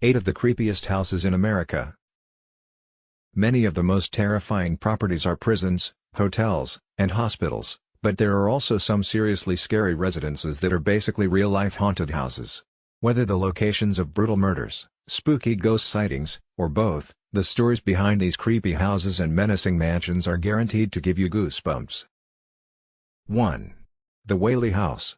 8 of the creepiest houses in America. Many of the most terrifying properties are prisons, hotels, and hospitals, but there are also some seriously scary residences that are basically real-life haunted houses. Whether the locations of brutal murders, spooky ghost sightings, or both, the stories behind these creepy houses and menacing mansions are guaranteed to give you goosebumps. 1. The Whaley House.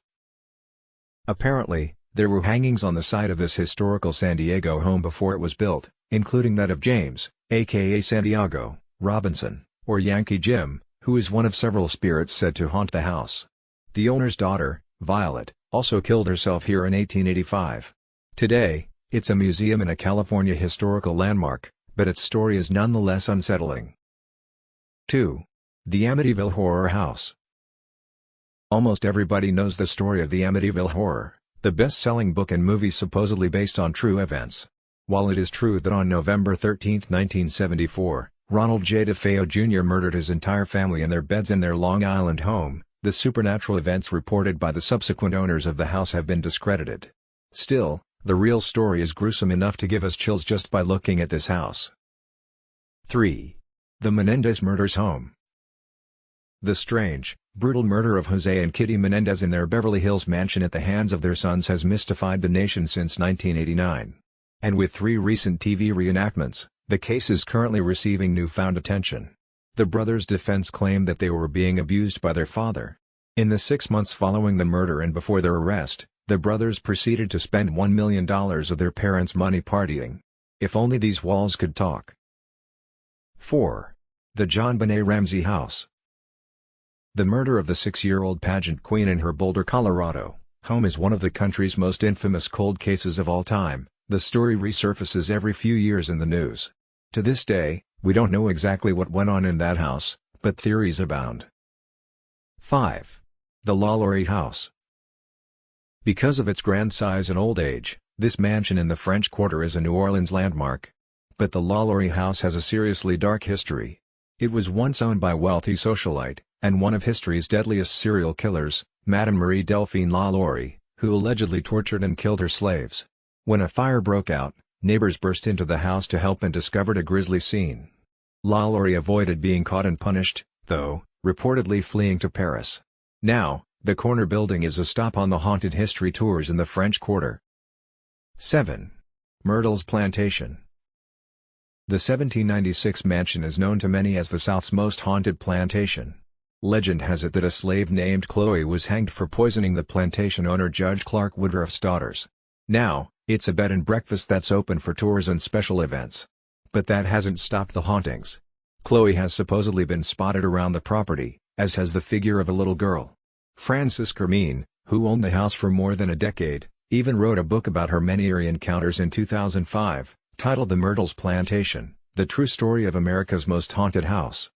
Apparently, there were hangings on the side of this historical San Diego home before it was built, including that of James, aka Santiago, Robinson, or Yankee Jim, who is one of several spirits said to haunt the house. The owner's daughter, Violet, also killed herself here in 1885. Today, it's a museum and a California historical landmark, but its story is nonetheless unsettling. 2. The Amityville Horror House. Almost everybody knows the story of the Amityville Horror, the best-selling book and movie supposedly based on true events. While it is true that on November 13, 1974, Ronald J. DeFeo Jr. murdered his entire family in their beds in their Long Island home, the supernatural events reported by the subsequent owners of the house have been discredited. Still, the real story is gruesome enough to give us chills just by looking at this house. 3. The Menendez Murders Home. The strange, brutal murder of Jose and Kitty Menendez in their Beverly Hills mansion at the hands of their sons has mystified the nation since 1989. And with 3 recent TV reenactments, the case is currently receiving newfound attention. The brothers' defense claimed that they were being abused by their father. In the 6 months following the murder and before their arrest, the brothers proceeded to spend $1 million of their parents' money partying. If only these walls could talk. 4. The John Benet Ramsey House. The murder of the 6-year-old pageant queen in her Boulder, Colorado, home is one of the country's most infamous cold cases of all time. The story resurfaces every few years in the news. To this day, we don't know exactly what went on in that house, but theories abound. 5. The LaLaurie House. Because of its grand size and old age, this mansion in the French Quarter is a New Orleans landmark. But the LaLaurie House has a seriously dark history. It was once owned by a wealthy socialite, and one of history's deadliest serial killers, Madame Marie Delphine LaLaurie, who allegedly tortured and killed her slaves. When a fire broke out, neighbors burst into the house to help and discovered a grisly scene. LaLaurie avoided being caught and punished, though, reportedly fleeing to Paris. Now, the corner building is a stop on the haunted history tours in the French Quarter. 7. Myrtle's Plantation. The 1796 mansion is known to many as the South's most haunted plantation. Legend has it that a slave named Chloe was hanged for poisoning the plantation owner Judge Clark Woodruff's daughters. Now, it's a bed and breakfast that's open for tours and special events. But that hasn't stopped the hauntings. Chloe has supposedly been spotted around the property, as has the figure of a little girl. Frances Carmine, who owned the house for more than a decade, even wrote a book about her many eerie encounters in 2005, titled The Myrtle's Plantation, The True Story of America's Most Haunted House.